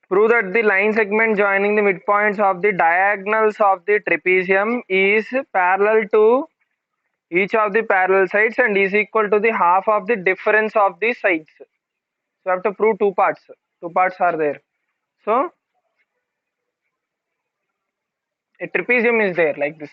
Prove that the line segment joining the midpoints of the diagonals of the trapezium is parallel to each of the parallel sides and is equal to the half of the difference of the sides. So you have to prove two parts. Two parts are there. So a trapezium is there like this.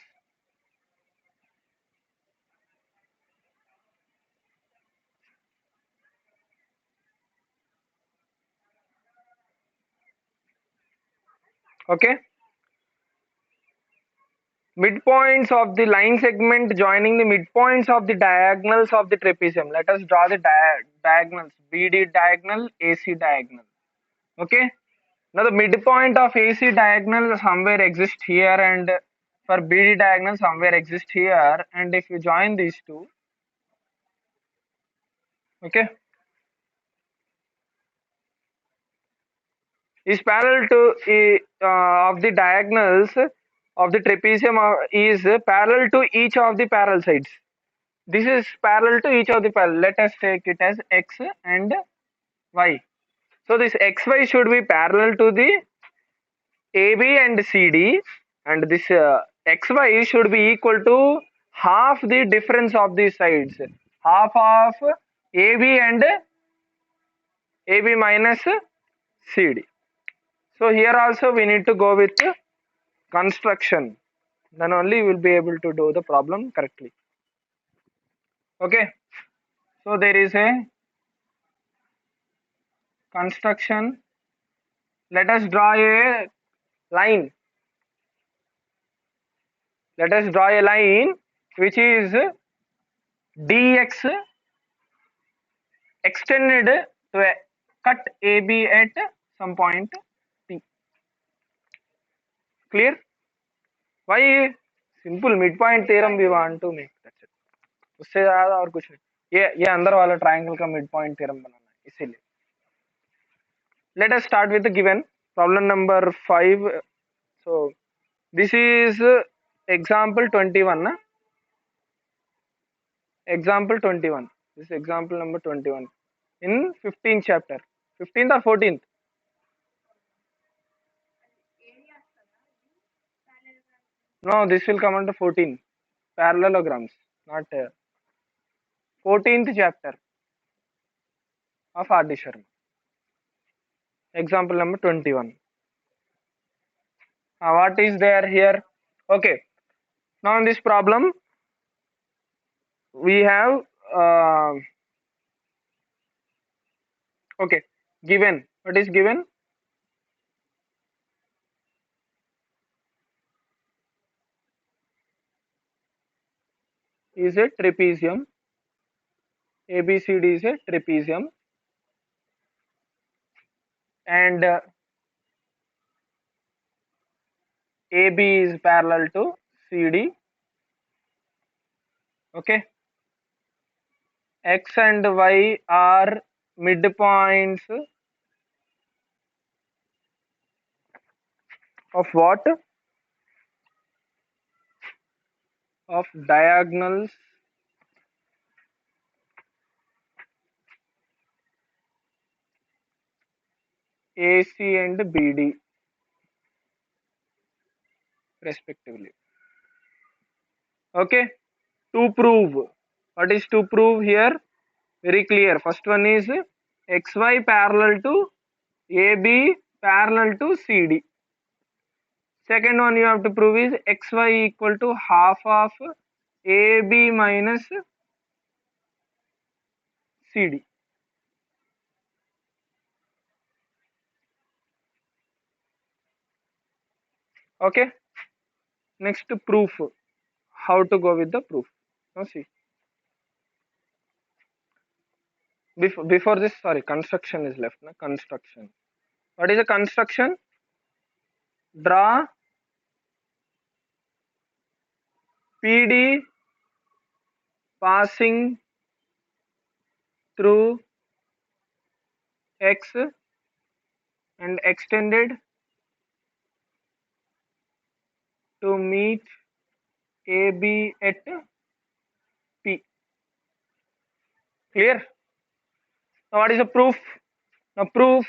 Okay. Midpoints of the line segment joining the midpoints of the diagonals of the trapezium. Let us draw the diagonals. BD diagonal, AC diagonal. Okay. Now the midpoint of AC diagonal somewhere exists here, and for BD diagonal somewhere exists here, and if you join these two, okay, is parallel to of the diagonals of the trapezium is parallel to each of the parallel sides. This is parallel to each of the parallel. Let us take it as x and y. So this xy should be parallel to the AB and CD, and this xy should be equal to half the difference of these sides, half of AB and AB minus CD. So here also we need to go with construction, then only we will be able to do the problem correctly. Okay, so there is a construction. Let us draw a line. Let us draw a line which is dx extended to a cut AB at some point P. Clear? Why? Simple midpoint theorem we want to make. That's it. उससे ज़्यादा और कुछ नहीं. ये अंदर वाला triangle का midpoint theorem बनाना है इसीलिए. Let us start with the given problem number 5. So this is example 21. Na? Example 21. This is example number 21 in 15th chapter. 15th or 14th? No, this will come under 14. Parallelograms, not 14th chapter of R.D. Sharma. Example number 21. What is there here? Okay. Now in this problem, we have okay, given. What is given? Is a trapezium. ABCD is a trapezium, and AB is parallel to CD. Okay. X and Y are midpoints of what? Of diagonals AC and BD respectively. Okay. To prove, what is to prove here? Very clear. First one is XY parallel to AB parallel to CD. Second one you have to prove is XY equal to half of AB minus CD. Okay. Next proof. How to go with the proof? Now see. Before this, sorry, construction is left. Na? Construction. What is a construction? Draw PD passing through X and extended to meet AB at P. Clear? Now what is the proof? Now proof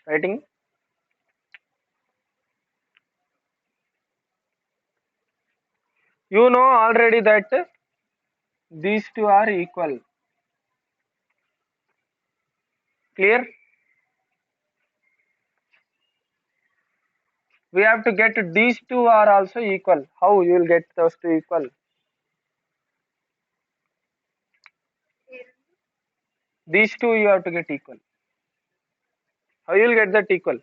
Writing. You know already that these two are equal. Clear? We have to get these two are also equal. How you will get those two equal? These two you have to get equal. How you will get that equal?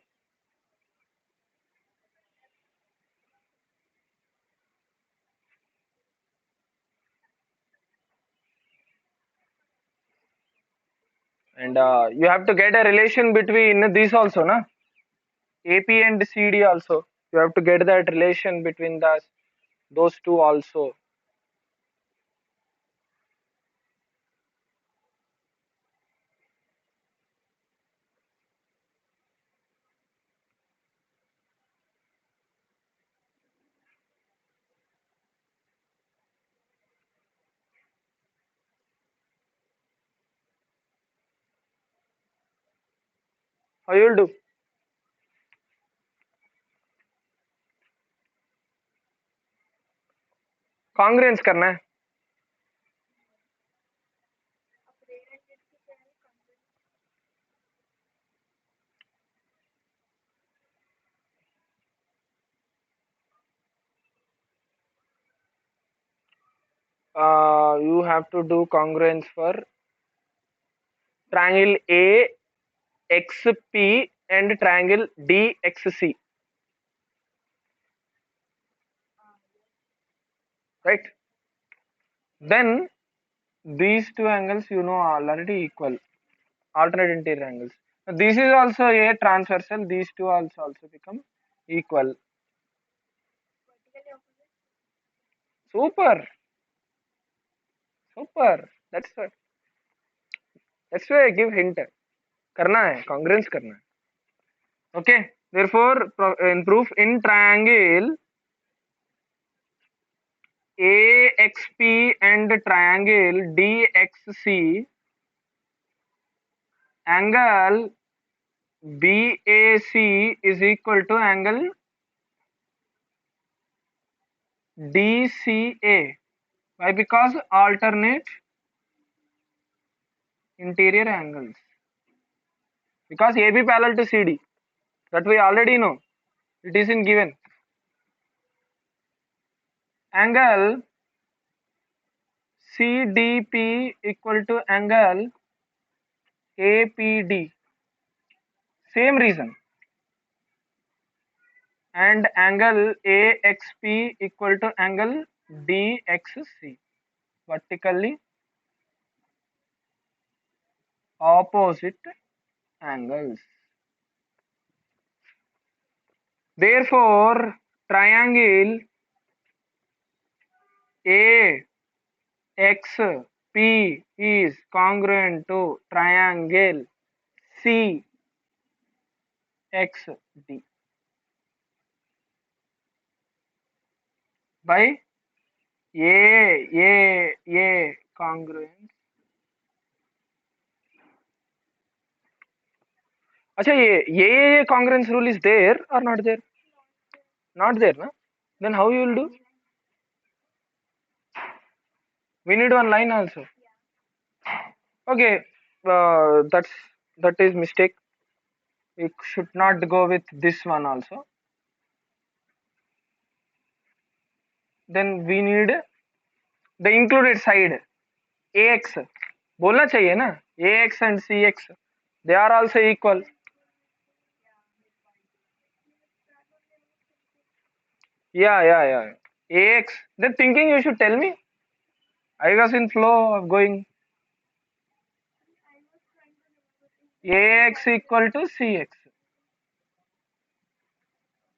And you have to get a relation between these also, na? AP and CD also. You have to get that relation between those two also. How you will do? Congruence करना है. You have to do congruence for triangle AXP and triangle DXC, right? Then these two angles you know are already equal, alternate interior angles. This is also a transversal. These two also become equal. Super, super. That's why I give hint. करना है, congruence करना है. Okay. Therefore, in proof in triangle AXP and triangle DXC, angle BAC is equal to angle DCA. Why? Because alternate interior angles. Because AB parallel to CD. That we already know. It is in given. Angle CDP equal to angle APD. Same reason. And angle AXP equal to angle DXC. Vertically opposite angles. Therefore, triangle AXP is congruent to triangle CXD by A congruence. अच्छा ये congruence rule is there or not there? Not there, na? Then how you will do? We need one line also. Okay, that is mistake. We should not go with this one also. Then we need the included side AX. बोलना चाहिए ना, AX and CX they are also equal. Yeah. AX. Then thinking you should tell me. I was in flow of going. AX equal to CX.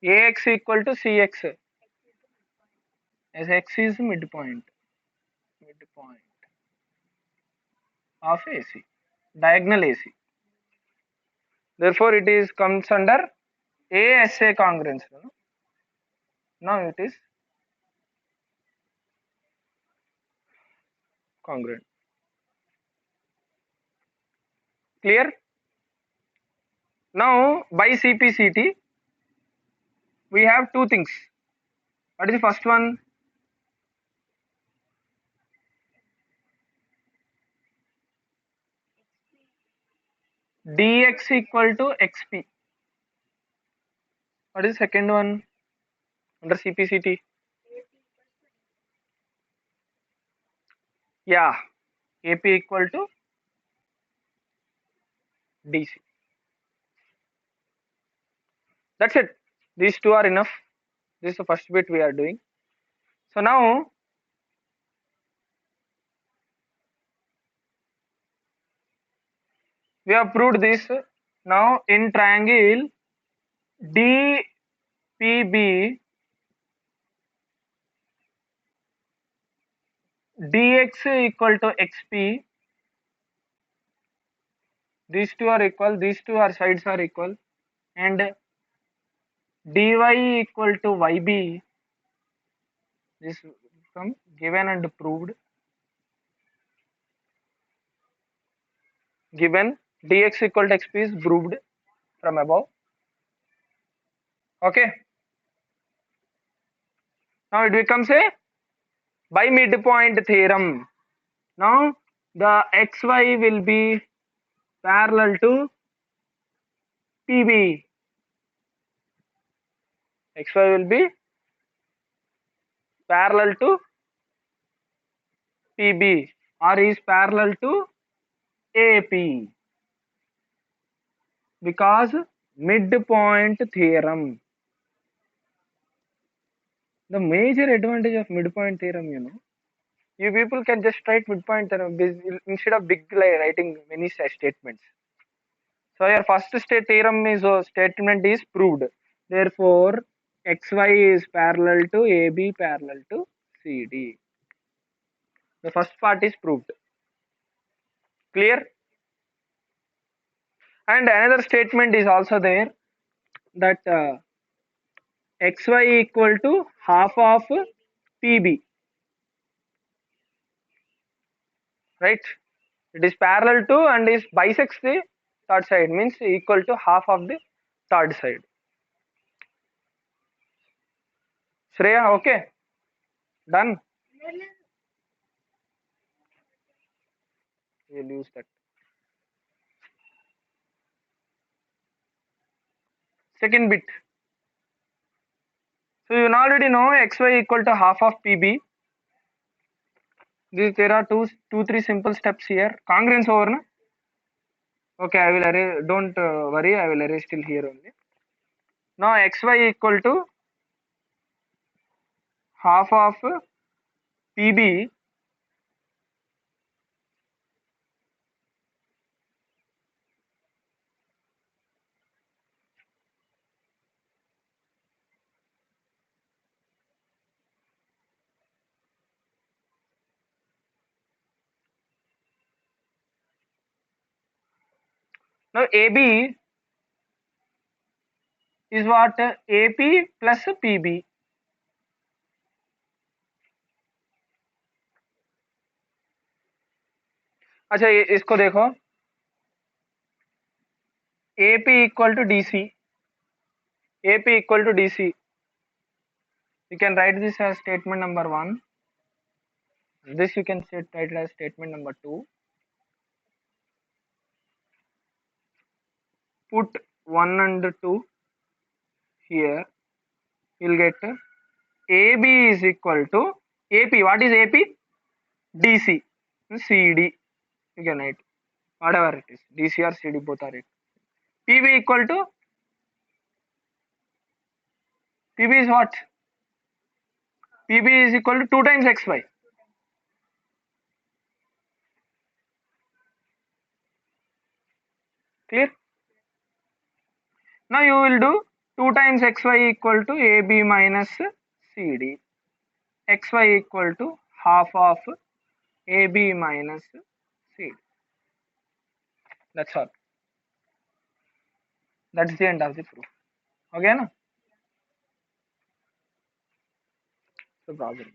AX equal to CX. As X is midpoint of AC, diagonal AC. Therefore, it is comes under ASA congruence. No? Now it is congruent. Clear? Now by CPCT we have two things. What is the first one? Dx equal to xp. What is the second one under CPCT? Yeah, AP equal to DC. That's it. These two are enough. This is the first bit we are doing. So now we have proved this. Now in triangle DPB, dx equal to xp. These two are equal. These two are sides are equal, and dy equal to yb. This from given and proved. Given dx equal to xp is proved from above. Okay. Now it becomes a by midpoint theorem. Now the xy will be parallel to PB. XY will be parallel to PB or is parallel to AP because midpoint theorem. The major advantage of midpoint theorem, you people can just write midpoint theorem instead of writing many statements. So your first theorem is statement is proved. Therefore, XY is parallel to AB parallel to CD. The first part is proved. Clear? And another statement is also there that XY equal to half of PB. Right? It is parallel to and is bisects the third side, means equal to half of the third side. Shreya, okay? Done? We'll use that. Second bit. So you already know XY equal to half of PB. There are two, three simple steps here. Congruence over, na? Okay, I will array. Don't worry, I will array still here only. Now XY equal to half of PB. Now AB is what? AP plus PB. अच्छा इसको देखो AP equal to DC. AP equal to DC. You can write this as statement number 1. This you can write it as statement number 2. Put 1 and 2 here. You'll get AB is equal to AP. What is AP? DC. CD. You can write whatever it is. DC or CD both are it. PB equal to PB is what? PB is equal to 2 times XY. Clear? Now you will do 2 times XY equal to AB minus CD. XY equal to half of AB minus CD. That's all. That's the end of the proof. Okay, no? The problem.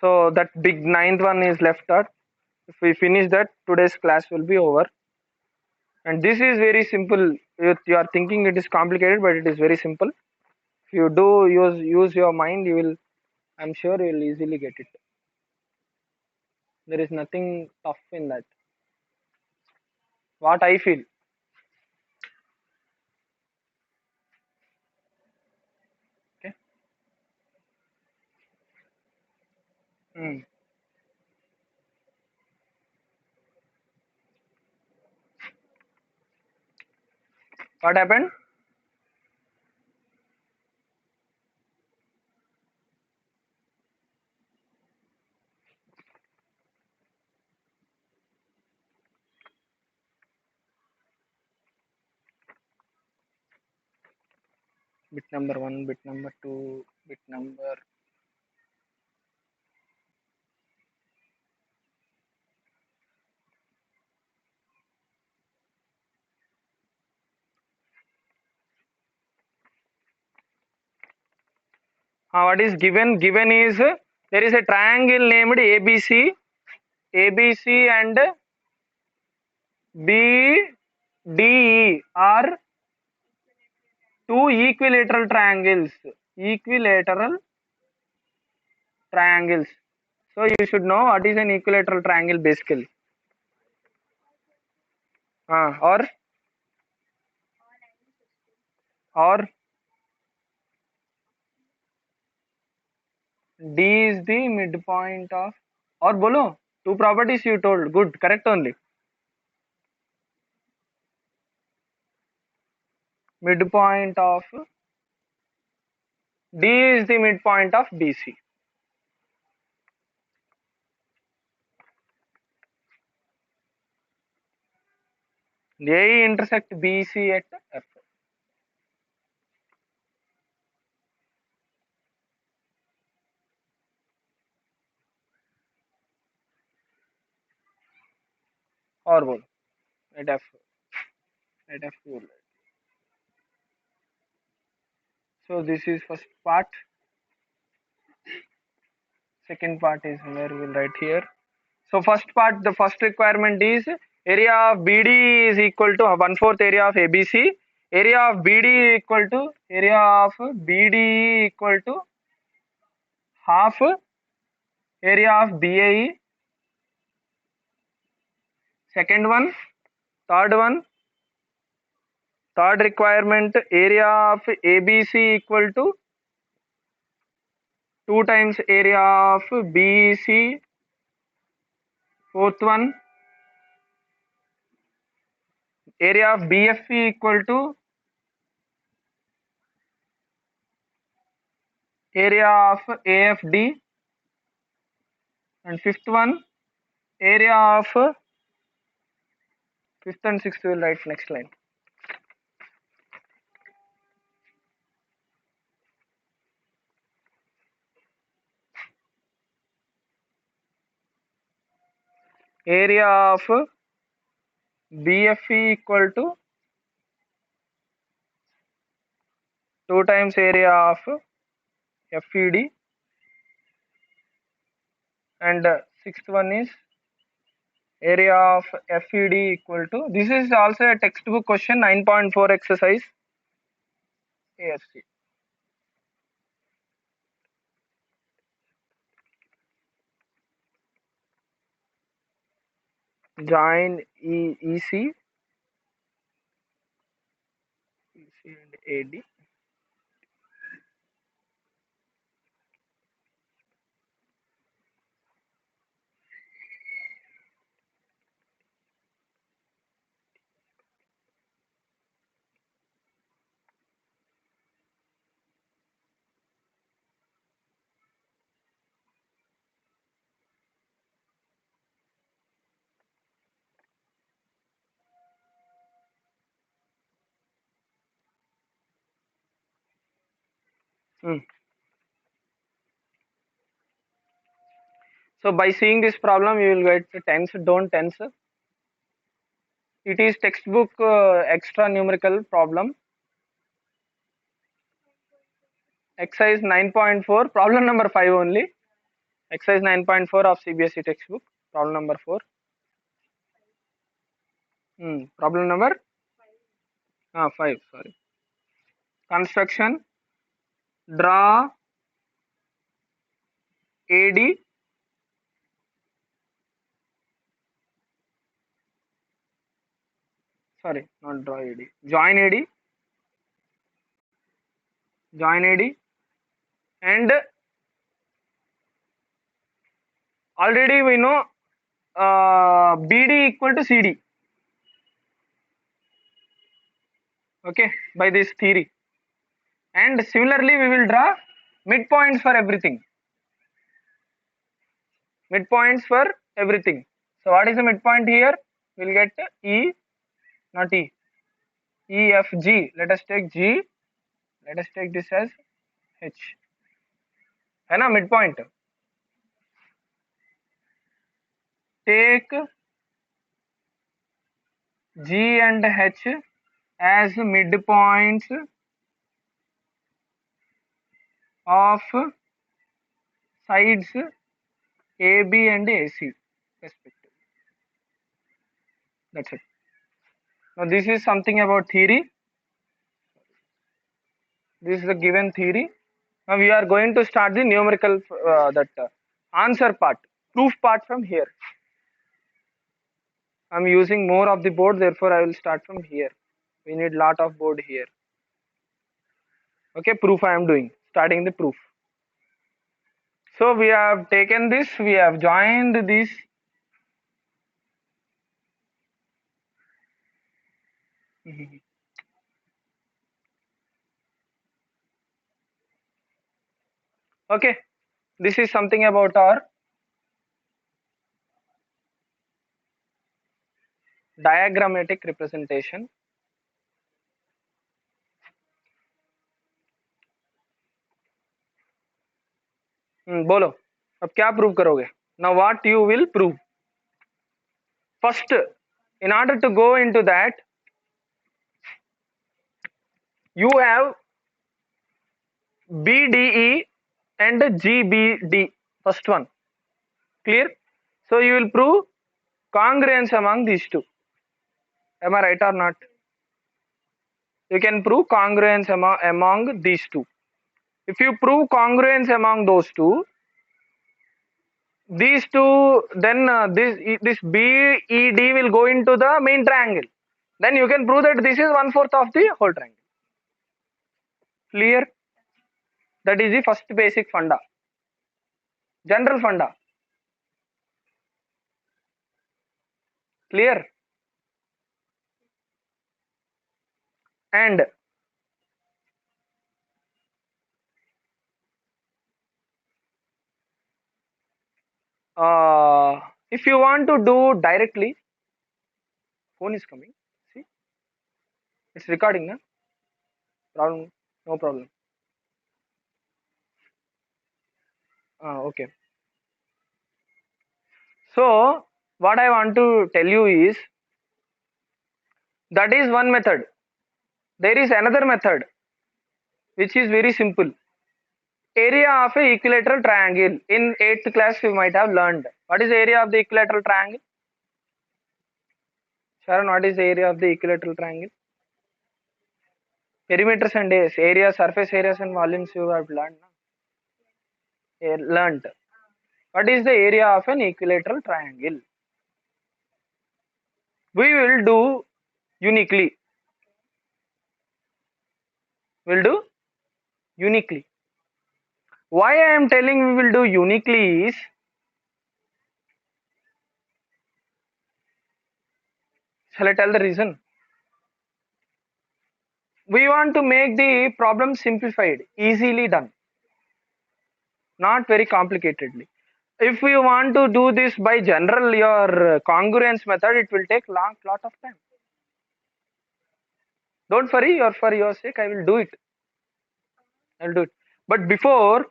So that big ninth one is left out. If we finish that, today's class will be over. And this is very simple. You are thinking it is complicated, but it is very simple. If you do use your mind, you will. I'm sure you will easily get it. There is nothing tough in that. What I feel. Okay. Hmm. What happened? Bit number one, bit number two, bit number. What is given? Given is there is a triangle named ABC. ABC and BDE are two equilateral triangles. Equilateral triangles. So you should know what is an equilateral triangle basically. Or D is the midpoint of, or bolo, two properties you told. Good, correct only. Midpoint of D is the midpoint of BC. They intersect BC at F. Or bolo, at F. At F. So this is first part. Second part is where we will write here. So first part, the first requirement is area of BD is equal to 1/4 area of ABC. Area of BD equal to area of BDE equal to half area of BAE. Second one, third one, third requirement, area of ABC equal to 2 times area of BEC. Fourth one, area of BFE equal to area of AFD. And fifth one, area of fifth and sixth will write next line. Area of BFE equal to 2 times area of FED. And sixth one is area of FED equal to, this is also a textbook question, 9.4 exercise AFC. Join EC and AD. So by seeing this problem, you will get tens, don't tens. It is textbook extra numerical problem. Exercise 9.4, problem number 5 only. Exercise 9.4 of CBSE textbook, problem number 4. Problem number 5. Sorry. Construction. Draw AD. Sorry, not draw AD. Join AD. Join AD. And already we know BD equal to CD. Okay, by this theory. And similarly, we will draw midpoints for everything. Midpoints for everything. So what is the midpoint here? We'll get E, not E, E, F, G. Let us take G. Let us take this as H. है ना midpoint. Take G and H as midpoints of sides AB and AC respectively. That's it. Now this is something about theory. This is the given theory. Now we are going to start the numerical answer part, proof part from here. I'm using more of the board, therefore I will start from here. We need lot of board here. Okay, proof I am doing, starting the proof. So we have taken this, we have joined this. Okay, this is something about our diagrammatic representation. बोलो अब क्या prove करोगे? Now what you will prove? First, in order to go into that, you have BDE and GBD. First one, clear? So you will prove congruence among these two. Am I right or not? You can prove congruence among these two. If you prove congruence among those two, these two, then this BED will go into the main triangle. Then you can prove that this is 1/4 of the whole triangle. Clear? That is the first basic funda. General funda. Clear? And if you want to do directly, phone is coming. See, it's recording, na? Problem? No problem. Okay. So what I want to tell you is that is one method. There is another method which is very simple. Area of a equilateral triangle. In 8th class you might have learned. What is the area of the equilateral triangle? Sharon, what is the area of the equilateral triangle? Perimeters and area, surface areas and volumes you have learned. Learned. What is the area of an equilateral triangle? We will do uniquely. We'll do uniquely. Why I am telling we will do uniquely is, shall I tell the reason? We want to make the problem simplified, easily done, not very complicatedly. If we want to do this by general your congruence method, it will take lot of time. Don't worry, for your sake I will do it. I'll do it. But before,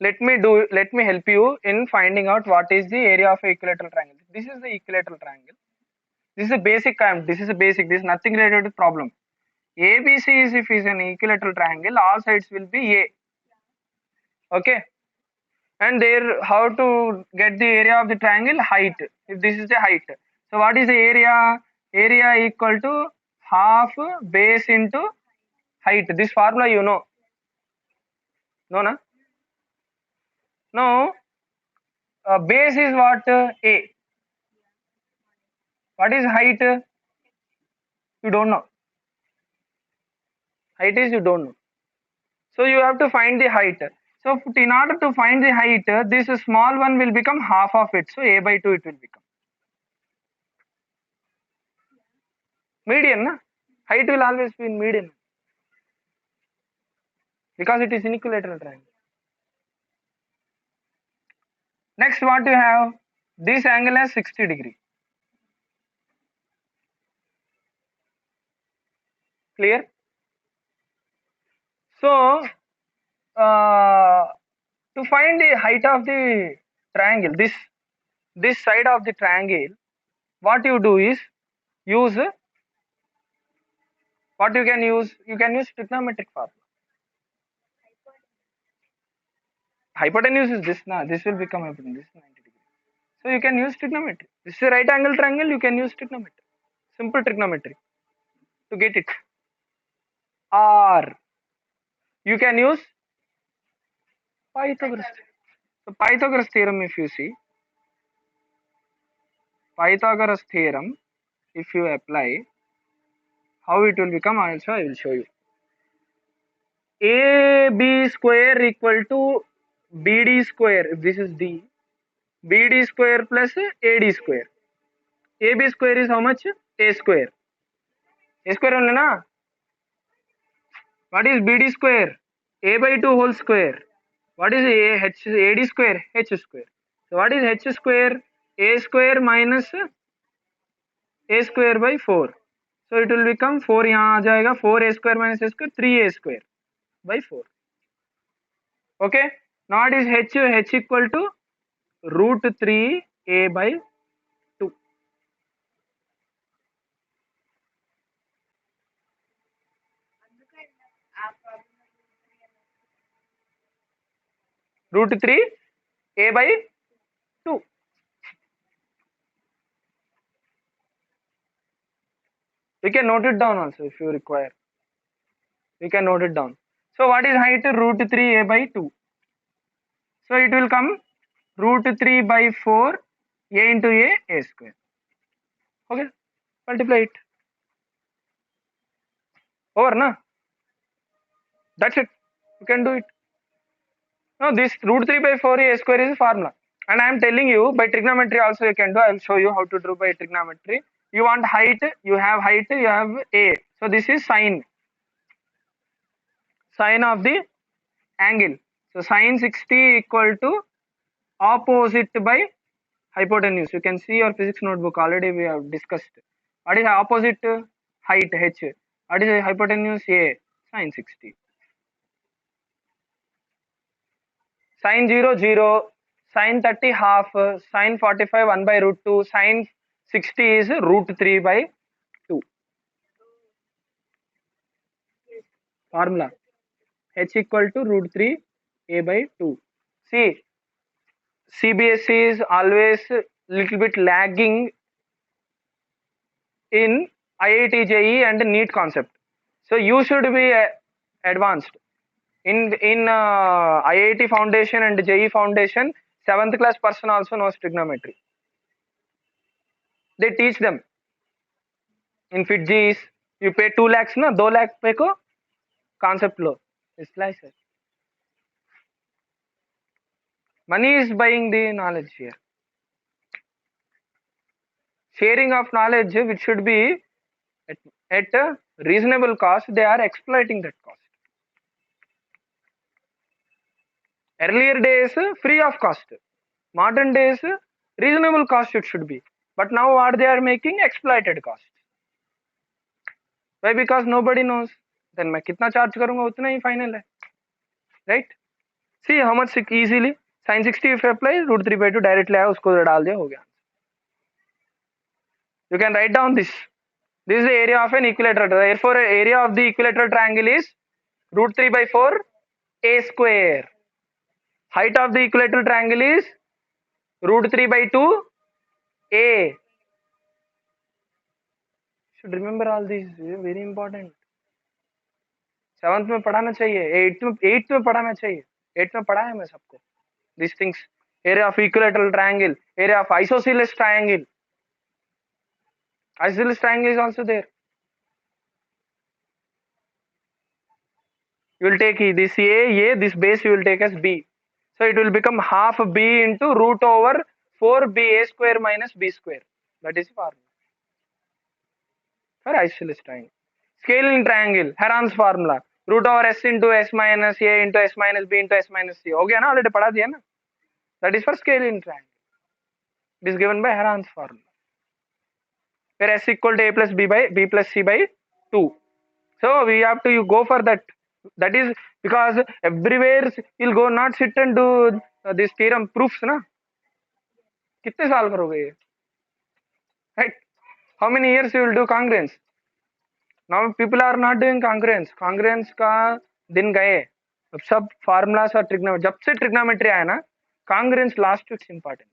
let me help you in finding out what is the area of equilateral triangle. This is the equilateral triangle. This is a basic this is a basic, this is nothing related to problem. ABC is, if is an equilateral triangle, all sides will be A. Okay. And there, how to get the area of the triangle? Height. If this is the height. So what is the area? area equal to half base into height. This formula you know. No, na? No. Base is what? A. What is height? You don't know. Height is you don't know. So you have to find the height. So in order to find the height, this small one will become half of it. So a by 2 it will become. Median, na? Height will always be in median because it is in equilateral triangle. Next, what you have? This angle has 60 degree. Clear? So to find the height of the triangle, this side of the triangle, what you do is use what you can use. You can use trigonometric formula. Hypotenuse is this now. This will become hypotenuse. This is 90 degree. So you can use trigonometry. This is a right angle triangle. You can use trigonometry. Simple trigonometry to get it. Or you can use Pythagoras. So Pythagoras theorem, if you see, Pythagoras theorem, if you apply, how it will become also I will show you. AB square equal to BD square. If this is D, BD square plus AD square. AB square is how much? A square. A square only na? What is BD square? A by 2 whole square. What is AD square? H square. So what is H square? A square minus A square by 4. So it will become 4 यहाँ आ जाएगा 4A square minus A square 3A square by 4. Okay. Now it is H equal to root 3A by 2. Root 3A by 2. You can note it down also if you require. You can note it down. So what is height? Root 3A by 2. So it will come root 3 by 4 A into A square. Okay. Multiply it. Over, na? That's it. You can do it. Now this root 3 by 4 A square is a formula. And I am telling you by trigonometry also you can do. I will show you how to do by trigonometry. You want height, you have height, you have A. So this is sine of the angle. So sine 60 equal to opposite by hypotenuse. You can see your physics notebook already we have discussed. What is opposite? Height H. What is hypotenuse? A. Sine 60. Sine 0 0, sine 30 half, sine 45 1 by root 2, sine 60 is root 3 by 2. Formula H equal to root 3 A by 2. See, CBSE is always little bit lagging in IIT JEE and NEET concept. So you should be advanced. In IIT Foundation and JEE Foundation, 7th class person also knows trigonometry. They teach them. In Fitjis, you pay 2 lakhs, na 2 lakh पे को concept low. It's like that. Money is buying the knowledge here. Sharing of knowledge, which should be at a reasonable cost, they are exploiting that cost. Earlier days, free of cost. Modern days, reasonable cost it should be. But now what they are making? Exploited cost. Why? Because nobody knows. Then मैं कितना charge करूँगा उतना ही final है. Right? See how much easily sin 60 if apply root 3 by 2 directly आया उसको डाल दिया हो गया. You can write down this. This is the area of an equilateral. Therefore, area of the equilateral triangle is root 3 by 4 A square. Height of the equilateral triangle is root 3 by 2 A. should remember all these, very important. 7th में पढ़ाना चाहिए, 8th में पढ़ाना चाहिए, 8th में पढ़ा है मैं सबको these things. Area of equilateral triangle, area of isosceles triangle. Isosceles triangle is also there. You will take this A, this base you will take as B. So it will become half B into root over 4BA square minus B square. That is formula for isosceles triangle. Scaling triangle, Heron's formula. Root over S into S minus A into S minus B into S minus C. हो गया ना, already पढ़ा दिया ना. That is for scaling triangle. It is given by Heron's formula. Where S equal to A plus B plus C by 2. So we have to go for that. That is because everywhere you'll go, not sit and do this theorem proofs ना. कितने साल करोगे ये? Right? How many years you will do congruence? Now people are not doing congruence. Congruence का दिन गए. अब सब formulas और trigonometry. जब से trigonometry आया ना, congruence lost its importance.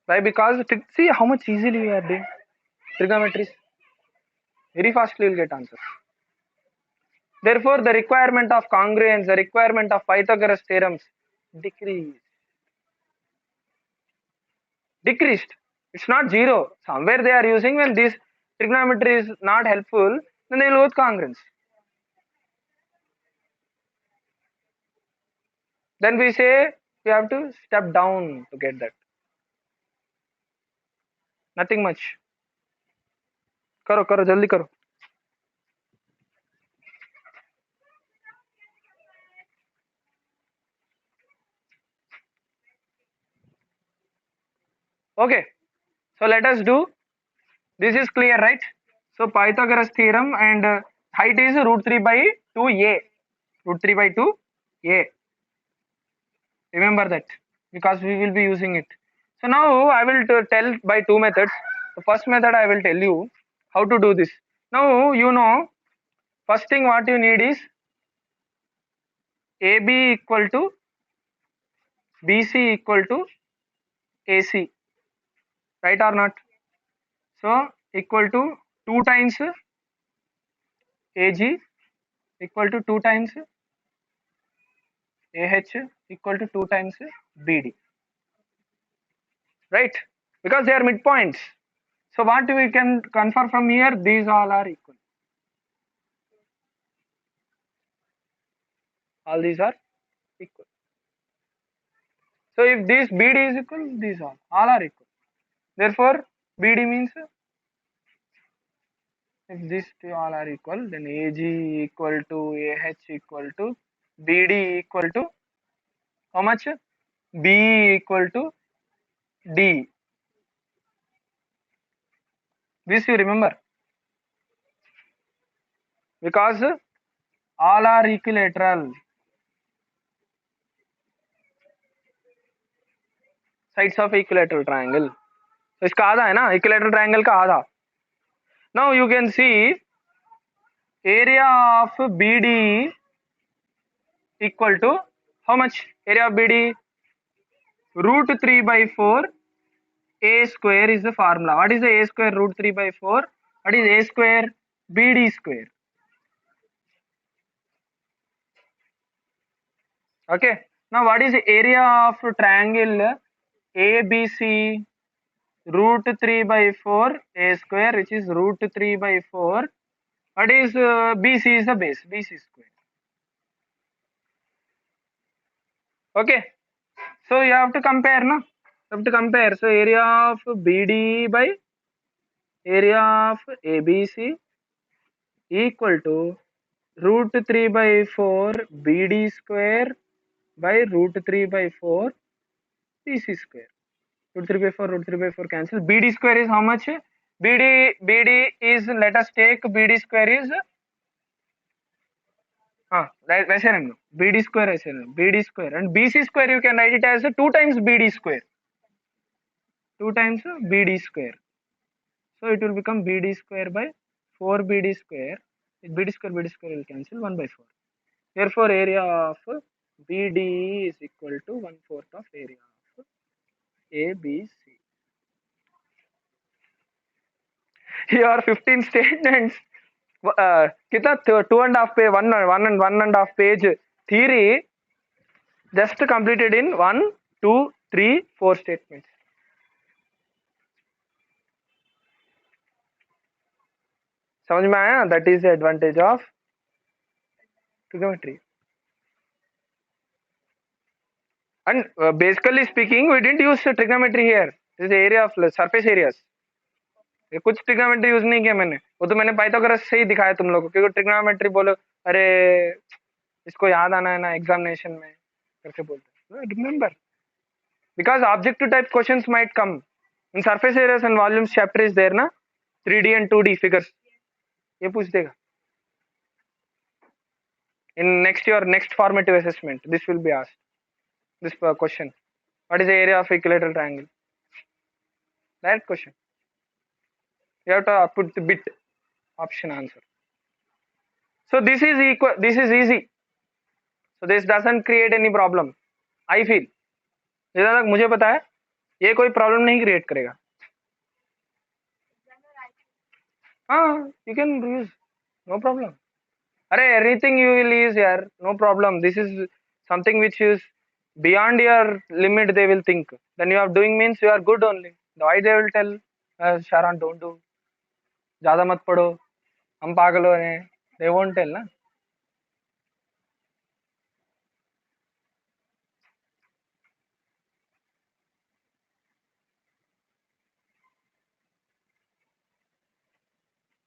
Why? Because see how much easily we are doing trigonometry. Very fastly you'll get answers. Therefore, the requirement of congruence, the requirement of Pythagoras theorems decreased. It's not zero. Somewhere they are using, when this trigonometry is not helpful, then they will go with congruence. Then we say we have to step down to get that. Nothing much. करो करो जल्दी करो. Okay, so let us do. This is clear, right? So Pythagoras theorem, and height is root 3 by 2a. Root 3 by 2a. Remember that, because we will be using it. So now I will tell by two methods. The first method I will tell you how to do this. Now you know, first thing what you need is AB equal to BC equal to AC, right or not? So equal to 2 times AG equal to 2 times AH equal to 2 times BD, right? Because they are midpoints. So what we can confer from here, these all are equal. All these are equal. So if this BD is equal, these all are equal. Therefore, BD means if these two all are equal, then AG equal to AH equal to BD equal to how much? B equal to D. This you remember, because all are equilateral. Sides of equilateral triangle. So इसका आधा है ना, equilateral triangle का आधा. Now you can see area of BD equal to how much? Area of BD root 3 by 4 a square is the formula. What is the a square? Root 3 by 4. What is a square? BD square. Okay. Now what is the area of triangle ABC? Root 3 by 4 a square, which is root 3 by 4. What is BC is the base, BC square. Okay. So you have to compare, no? You have to compare. So area of BD by area of ABC equal to root 3 by 4 BD square by root 3 by 4 BC square. Root 3 by 4, root 3 by 4 cancel. BD square is how much? BD is, let us take BD square is, वैसे रहने दो, BD square ऐसे रहने दो, BD square, and BC square you can write it as 2 times BD square. 2 times BD square. So it will become BD square by 4 BD square. BD square will cancel, 1 by 4. Therefore, area of BD is equal to 1/4 of area of ABC. your 15 statements, कितना 2.5 page, one and a half page theory just completed in 1, 2, 3, 4 statements. समझ में आया? That is the advantage of trigonometry. And basically speaking, we didn't use trigonometry here. This is the area of surface areas. ये कुछ trigonometry use नहीं किया मैंने, वो तो मैंने पाइथागोरस से ही दिखाया तुम लोगों को, क्योंकि ट्रिग्नोमेट्री बोलो अरे इसको याद आना है ना एग्जामिनेशन में करके बोलते, remember, because objective type questions might come in surface areas and volumes chapter is there ना, 3D एंड 2D फिगर्स, ये पूछ देगा in next formative assessment. This will be asked, this question, what is the area of equilateral triangle, that question you have to put the bit option answer. So this is equal, this is easy, so this doesn't create any problem, I feel. जितना तक मुझे पता है ये कोई problem नहीं create करेगा. हाँ, you can use, no problem. अरे everything you will use यार, no problem. This is something which is beyond your limit, they will think. Then you are doing means you are good only. Why they will tell, Sharan don't do, ज़्यादा मत पढ़ो, हम पागल हो रहे हैं. They won't tell ना.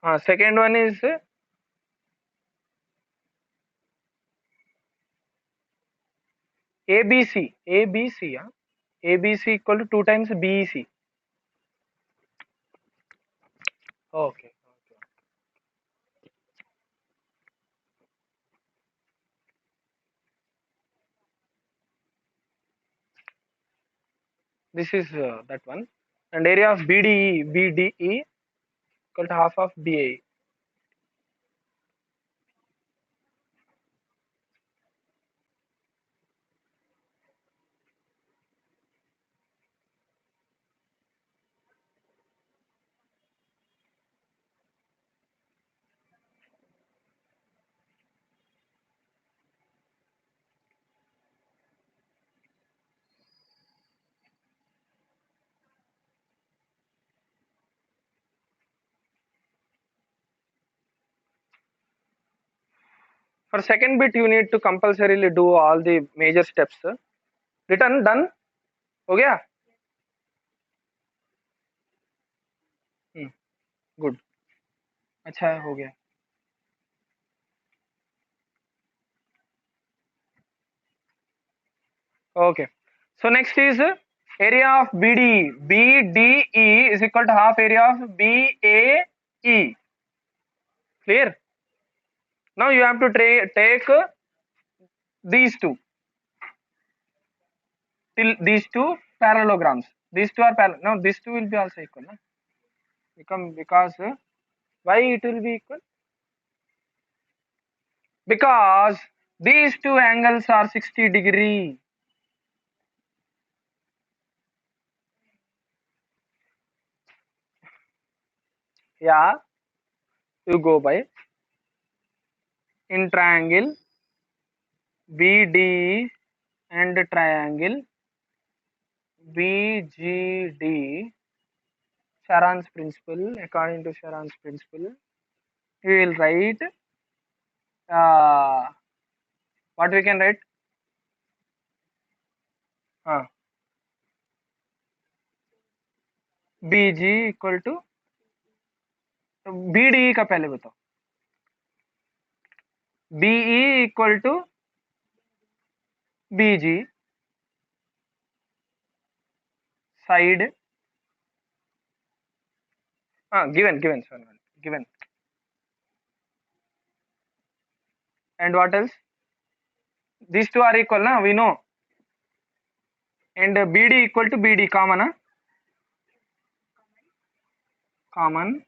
हाँ, second one is ABC. ABC, yeah. ABC equal to 2 times BEC. Okay. This is that one. And area of BDE equal to half of BAE. For second bit, you need to compulsorily do all the major steps. Written, done, हो गया? Good. अच्छा है, हो गया. Okay. So next is area of BDE. BDE is equal to half area of BAE. Clear? Now you have to take these two. Till these two parallelograms. These two are parallel. Now these two will be also equal. Na? Because why it will be equal? Because these two angles are 60 degree. Yeah, you go by in triangle BDE and triangle BGD, Sharan's principle, according to Sharan's principle, we will write what we can write? BG equal to BDE का पहले बताओ. BE equal to BG side. Given. And what else? These two are equal, na? We know. And BD equal to BD, common, na? Common.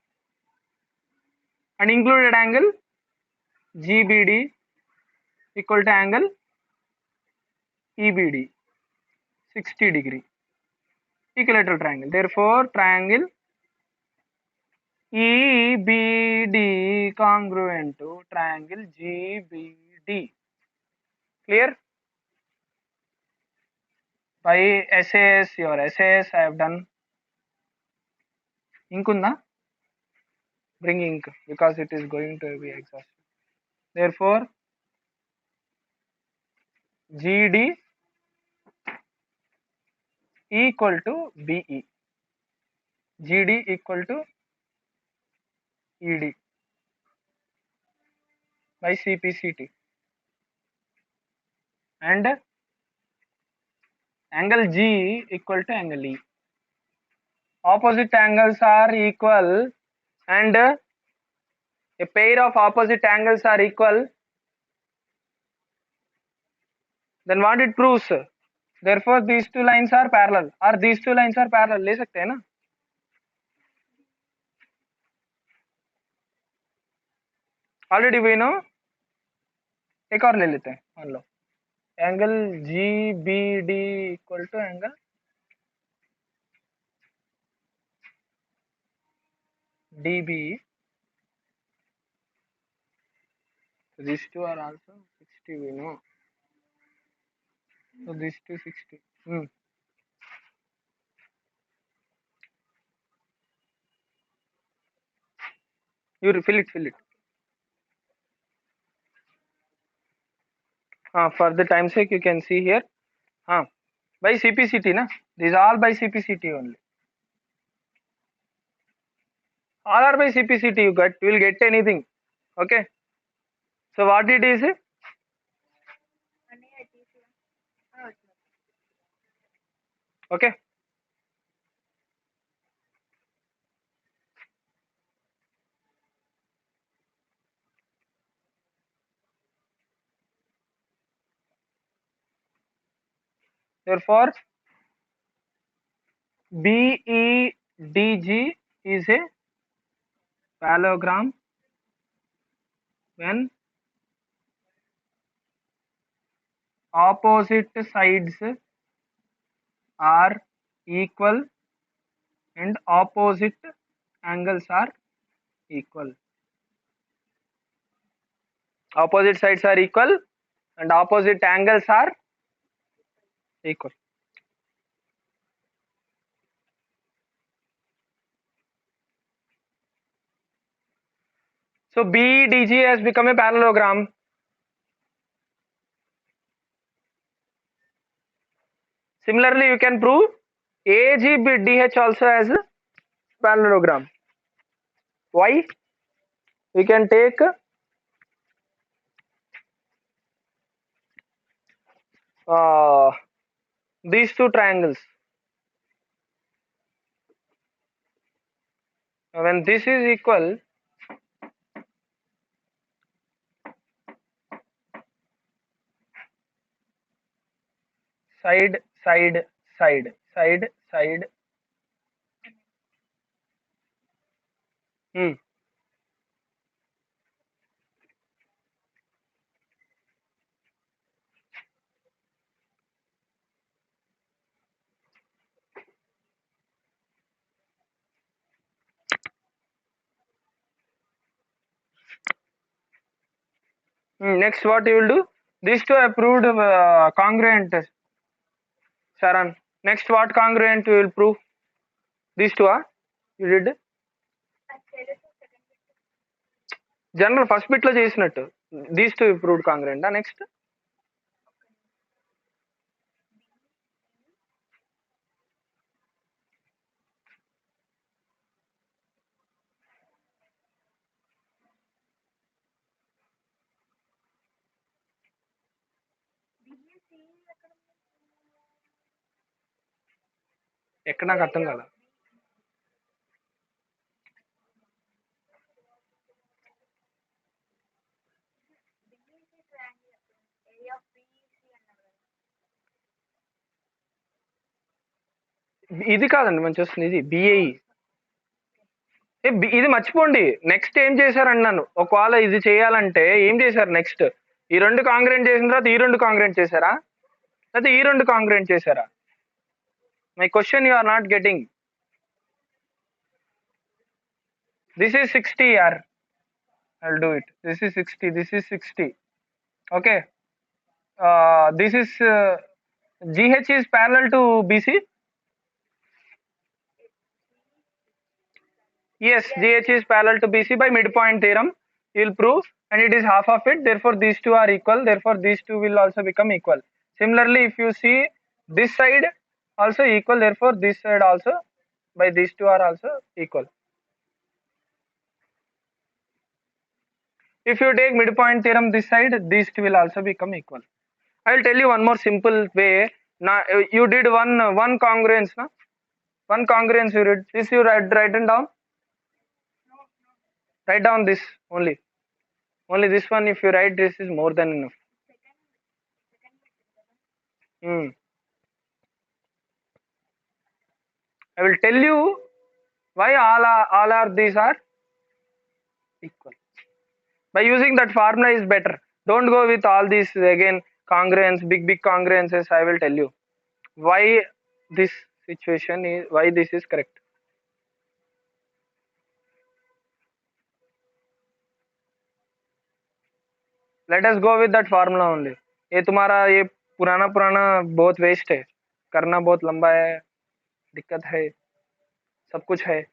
And included angle GBD equal to angle EBD, 60 degree. Equilateral triangle. Therefore, triangle EBD congruent to triangle GBD. Clear? By SAS, your SAS I have done. Ink unda? Bring ink because it is going to be exhausted. Therefore, GD equal to BE. GD equal to ED by CPCT. And angle G equal to angle E. Opposite angles are equal and a pair of opposite angles are equal. Then what it proves? Therefore, these two lines are parallel. Or these two lines are parallel. ले सकते हैं ना? Already we know. एक और ले लेते हैं. मान लो. Angle GBD equal to angle DB. So these two are also 60. We know. So these two 60. You fill it. For the time sake, you can see here. By CPCT, na? These are all by CPCT only. All are by CPCT. You will get anything. Okay. So what it is? Okay. Therefore, BEDG is a parallelogram when opposite sides are equal and opposite angles are equal. Opposite sides are equal and opposite angles are equal. So BDG has become a parallelogram. Similarly, you can prove AGBDH also as a parallelogram. Why? We can take these two triangles. When this is equal, side. Next, what you will do? These two are proved congruent. Sharan. Next, what congruent you will prove? These two are? You did? General first bit lo చేసినట్టు. These two proved congruent. Next. ఎక్కడ నాకు అర్థం కాల. ఇది కాదండి మనం చూస్తుంది ఇది బిఏఈ. ఇది మర్చిపోండి. నెక్స్ట్ ఏం చేశారు అన్నాను. ఒకవేళ ఇది చేయాలంటే ఏం చేశారు నెక్స్ట్? ఈ రెండు కాంగ్రెంట్ చేసిన తర్వాత ఈ రెండు కాంగ్రెంట్ చేశారా, లేకపోతే ఈ రెండు కాంగ్రెంట్ చేశారా? My question you are not getting. This is 60 yaar. I'll do it. This is 60. This is 60. Okay. This is GH is parallel to BC. Yes, GH is parallel to BC by midpoint theorem. You will prove, and it is half of it. Therefore, these two are equal. Therefore, these two will also become equal. Similarly, if you see this side also equal, therefore this side also by these two are also equal. If you take midpoint theorem this side, these two will also become equal. I will tell you one more simple way. Now you did one congruence, no? One congruence you did. This you write it down. Write down this only. Only this one. If you write this is more than enough. Hmm. I will tell you why all are these are equal. By using that formula is better. Don't go with all these again congruence, big congruences. I will tell you why this situation is, why this is correct. Let us go with that formula only. ये तुम्हारा ये पुराना पुराना बहुत waste है, करना बहुत लंबा है, दिक्कत है, सब कुछ है.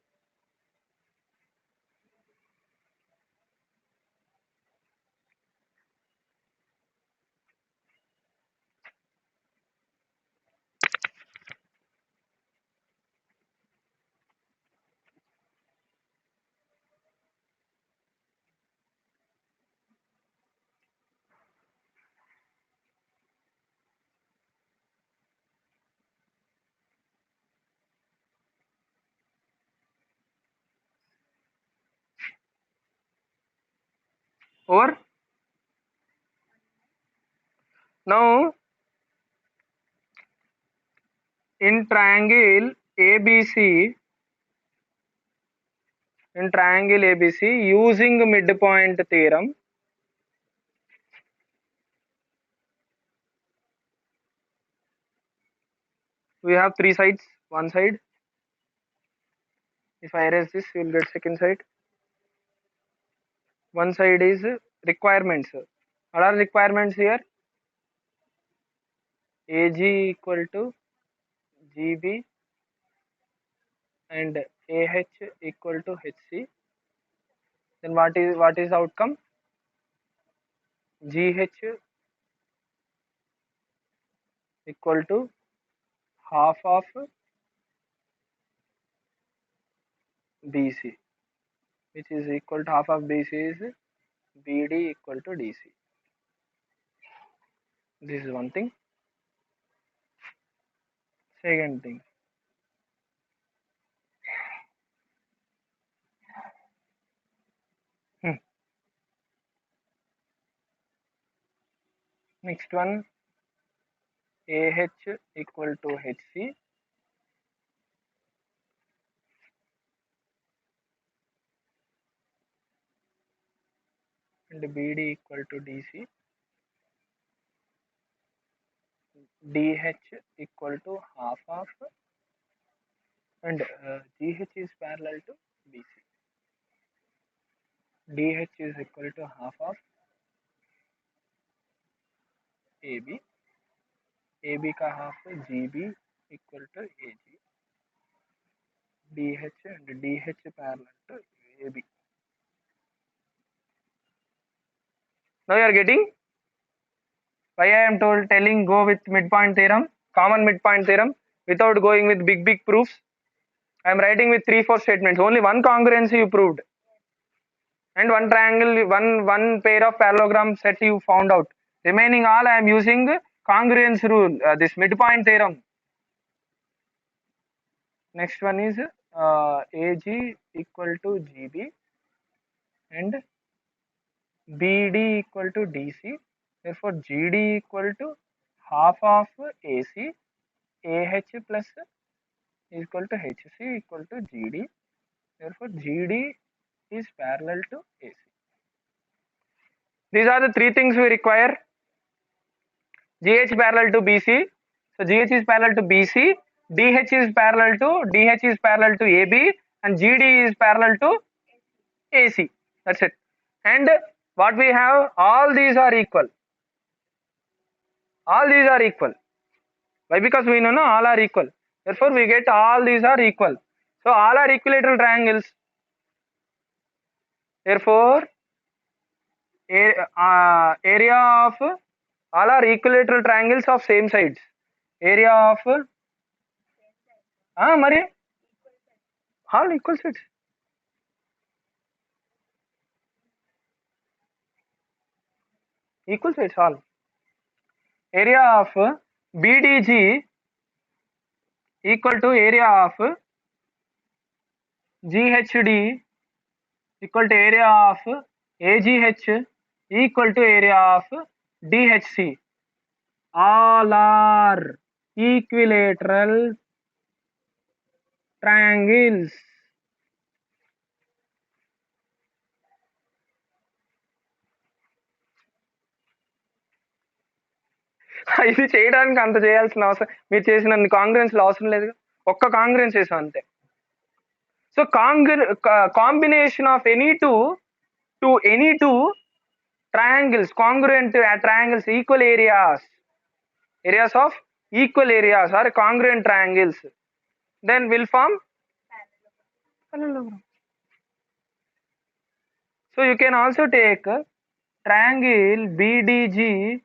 Over. Now in triangle ABC, using midpoint theorem, we have three sides. One side, if I erase this, you will get second side. One side is requirements. What are requirements here? AG equal to GB and AH equal to HC. Then what is the outcome? GH equal to half of BC, which is equal to half of BC is BD equal to DC. This is one thing. Second thing, next one, AH equal to HC and BD equal to DC. DH equal to half of, and GH is parallel to BC. DH is equal to half of AB. AB का half GB equal to AG. DH and DH parallel to AB. Now you are getting why I am telling go with midpoint theorem, common midpoint theorem, without going with big proofs. I am writing with 3-4 statements. Only one congruency you proved, and one triangle, one pair of parallelogram set you found out. Remaining all I am using congruence rule, this midpoint theorem. Next one is AG equal to GB and BD equal to DC. Therefore, GD equal to half of AC. AH plus equal to HC equal to GD. Therefore, GD is parallel to AC. These are the three things we require. GH parallel to BC. So GH is parallel to BC. DH is parallel to AB, and GD is parallel to AC. That's it. And what we have, all these are equal. All these are equal. Why? Because we know no, all are equal. Therefore, we get all these are equal. So all are equilateral triangles. Therefore, area of all are equilateral triangles of same sides. Area of Mari all equal sides. Equal sides all. Area of BDG equal to area of GHD equal to area of AGH equal to area of DHC. All are equilateral triangles. ఇది చేయడానికి అంత చేయాల్సిన అవసరం, మీరు చేసిన కాంగ్రెన్స్ అవసరం లేదు, ఒక్క కాంగ్రెన్స్ చేసాం అంతే. So combination of any two triangles, congruent triangles, equal areas of equal areas are congruent triangles, then will form parallelogram. So you can also take triangle BDG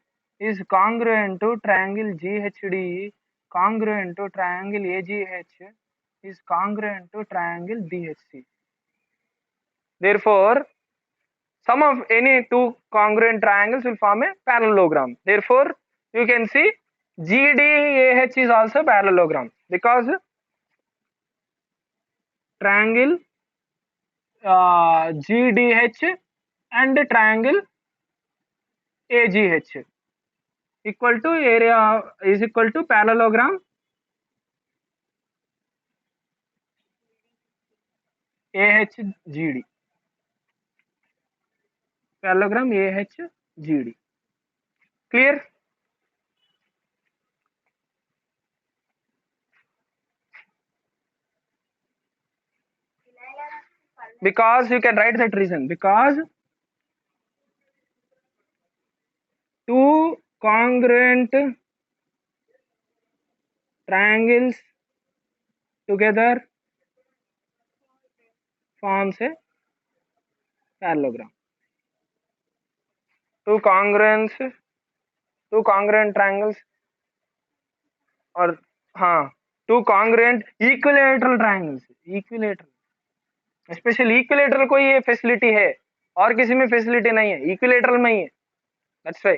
is congruent to triangle GHD, congruent to triangle AGH is congruent to triangle DHC. Therefore, sum of any two congruent triangles will form a parallelogram. Therefore, you can see GDAH is also parallelogram because triangle GDH and triangle AGH equal to area is equal to parallelogram AHGD. Parallelogram AHGD. Clear? Because you can write that reason, because two congruent triangles together forms a parallelogram. Two congruent triangles or two congruent equilateral triangles. Equilateral, special equilateral को ये facility है और किसी में facility नहीं है, equilateral में ही है. That's why.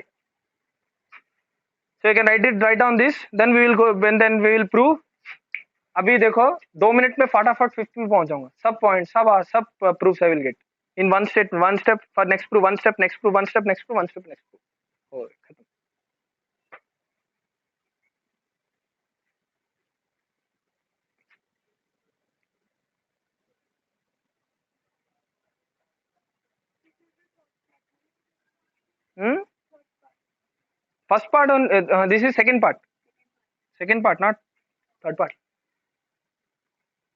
So you can write down this, then we will go, then we will prove. अभी देखो 2 मिनट में फटाफट 50 में पहुंच जाऊंगा. सब पॉइंट सब proofs I will get in one step for next proof, one step next proof, one step next proof, one step next proof. और खत्म. First part on this is second part, not third part.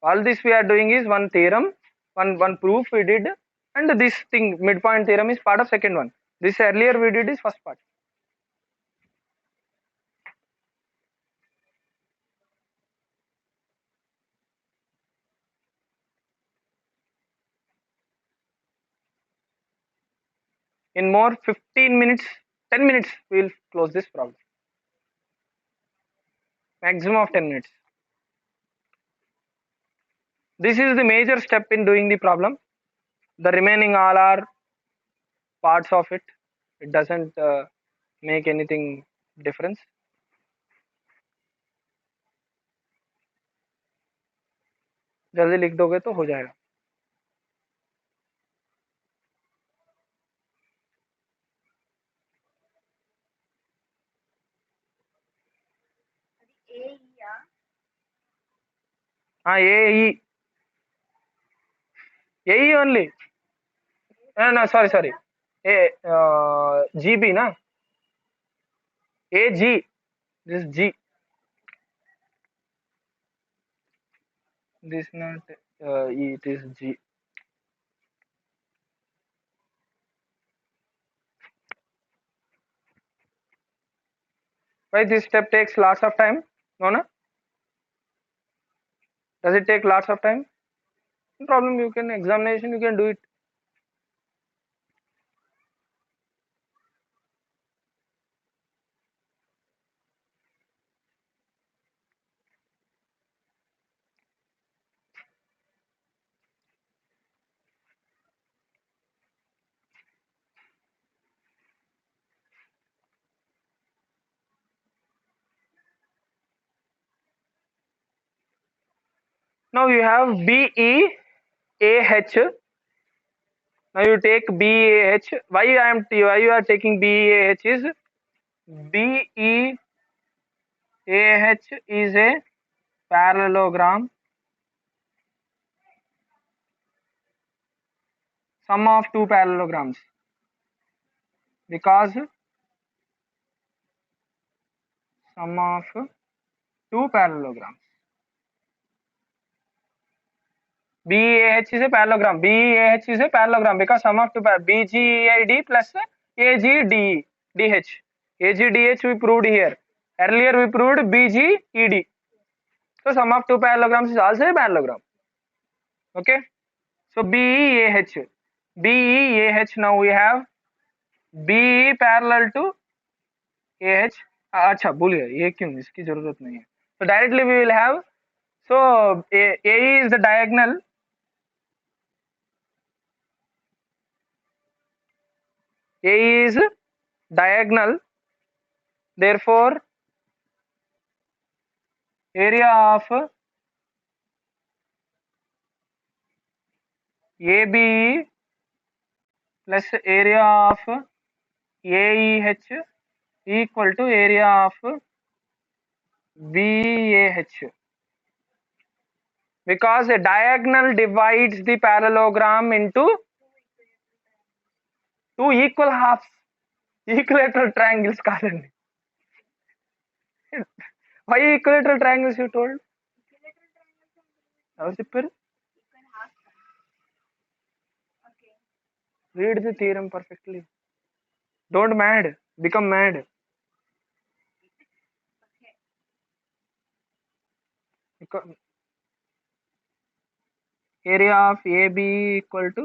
All this we are doing is one theorem, one proof we did, and this thing midpoint theorem is part of second one. This earlier we did is first part. In more 15 minutes, 10 minutes we will close this problem. Maximum of 10 minutes. This is the major step in doing the problem. The remaining all are parts of it. It doesn't make anything difference. जल्दी लिख दोगे तो हो जाएगा. हाँ AE only. No, sorry. GB na. AG. This G. This not E. It is G. Why this step takes lots of time? No, no. Does it take lots of time? No problem. You can examination. You can do it. Now you have BEAH. Now you take BEAH. Why you are taking BEAH is BEAH is a parallelogram, sum of two parallelograms, because sum of two parallelograms. BEAH is a parallelogram. BEAH is a parallelogram because sum of two BGED plus AGDE DH. AGDH we proved here. Earlier we proved BGED. So sum of two parallelograms is also a parallelogram. Okay. So BEAH. BEAH now we have BE parallel to AH. अच्छा भूल गया ये क्यों इसकी जरूरत नहीं है. So directly we will have, so AE is the diagonal. AE is diagonal. Therefore area of ABE plus area of AEH equal to area of BEAH, because a diagonal divides the parallelogram into two equal halves. Equilateral triangles కాదండి. Why equilateral triangles you told? ఎవరు చెప్పారు? Read the theorem perfectly. Don't mad. Become mad. Area of AB equal to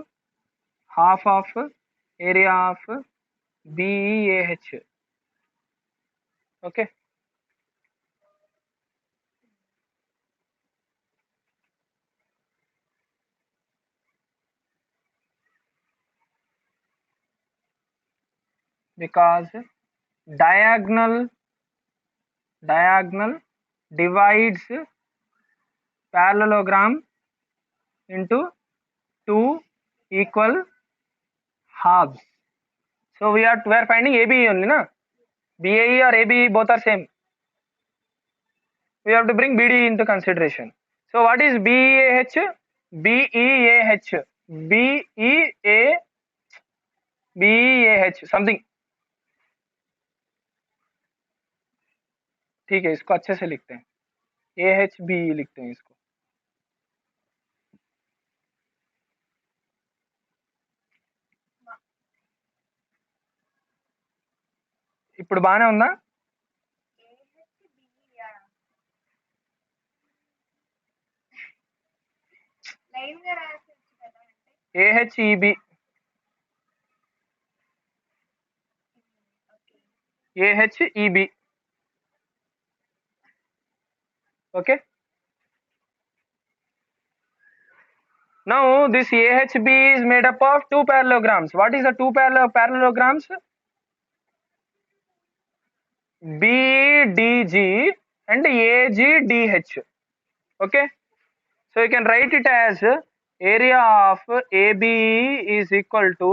half of area of BEAH. Okay. Because diagonal divides parallelogram into two equal halves. So we are finding ABE only, na? BAE or ABE both are same. We have to bring BD into consideration. So what is BEAH? BEAH. BEAH something. ठीक है, इसको अच्छे से लिखते हैं. AHB लिखते हैं इसको. ఇప్పుడు బానే ఉందా? AHEB AHEB. Okay. Now this AHB is made up of two parallelograms. What is the two parallelograms? BDG and AGDH. Okay. So you can write it as area of ABE is equal to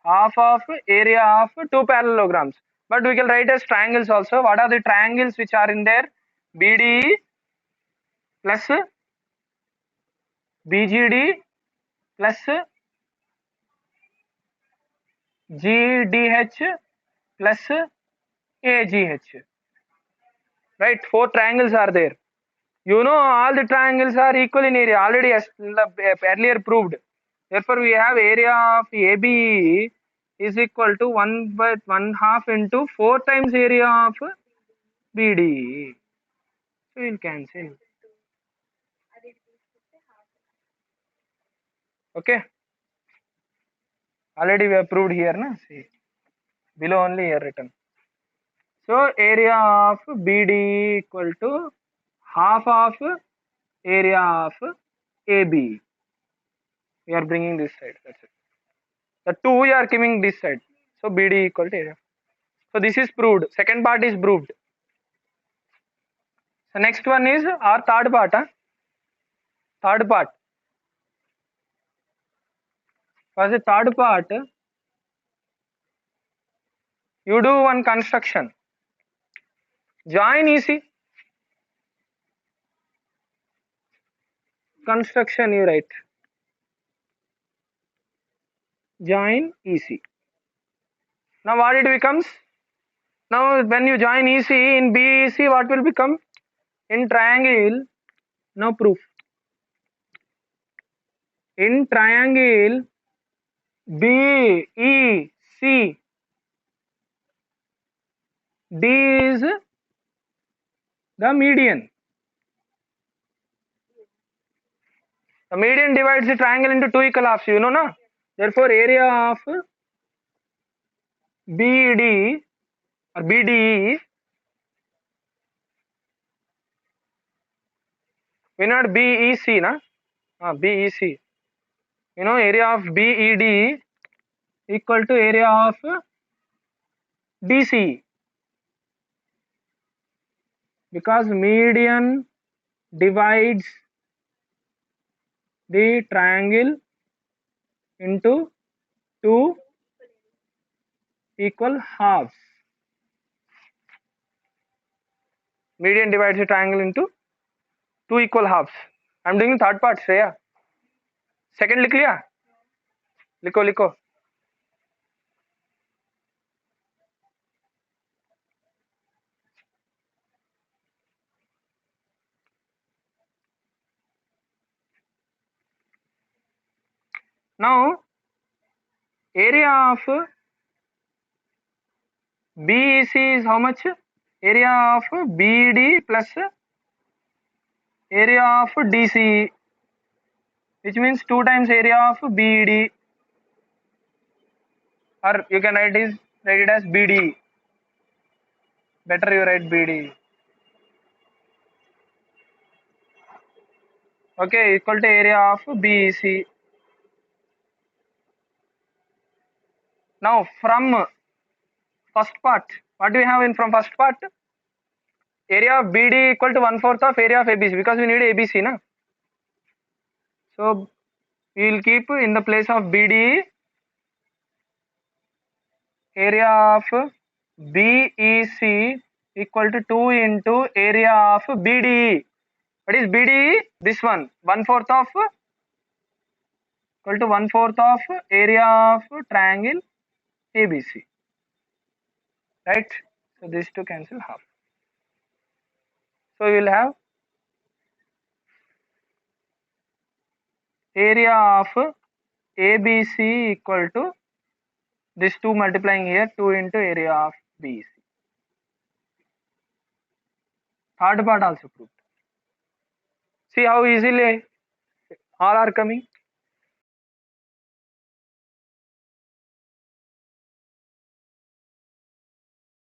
half of area of two parallelograms. But we can write as triangles also. What are the triangles which are in there? BDE plus BGD plus GDH plus AGH. Right, four triangles are there. You know all the triangles are equal in area already, as earlier proved. Therefore we have area of ABE is equal to 1/1/2 into 4 times area of BD. So we'll cancel. Okay. Already we have proved here, na? See, below only here written. So area of BD equal to half of area of AB. We are bringing this side. That's it. The two we are giving this side. So BD equal to area. So this is proved. Second part is proved. So next one is our third part. Huh? Third part. For the third part, you do one construction. Join EC. Construction you write. Join EC. Now what it becomes? Now when you join EC in BEC, what will become? In triangle. Now proof. In triangle BEC, D is the median. The median divides the triangle into two equal halves, you know, na? Therefore, area of BD or BDE, we know BEC, na? BEC. You know, area of BED equal to area of DC, because median divides the triangle into two equal halves. Median divides the triangle into two equal halves. I am doing third part, Shreya. Second लिख लिया? लिखो लिखो. Now area of BEC is how much? Area of BD plus area of DC, which means 2 times area of BD, or you can write it as BD. Better you write BD. Okay, equal to area of BEC. Now from first part, what do we have in from first part? Area of BD equal to 1/4 of area of ABC, because we need ABC, na? So we will keep in the place of BD area of BEC equal to 2 into area of BDE. What is BDE? This one, 1/4 of equal to 1/4 of area of triangle ABC, right? So these two cancel half. So we will have area of ABC equal to this 2 multiplying here, 2 into area of BEC. Third part also proved. See how easily all are coming.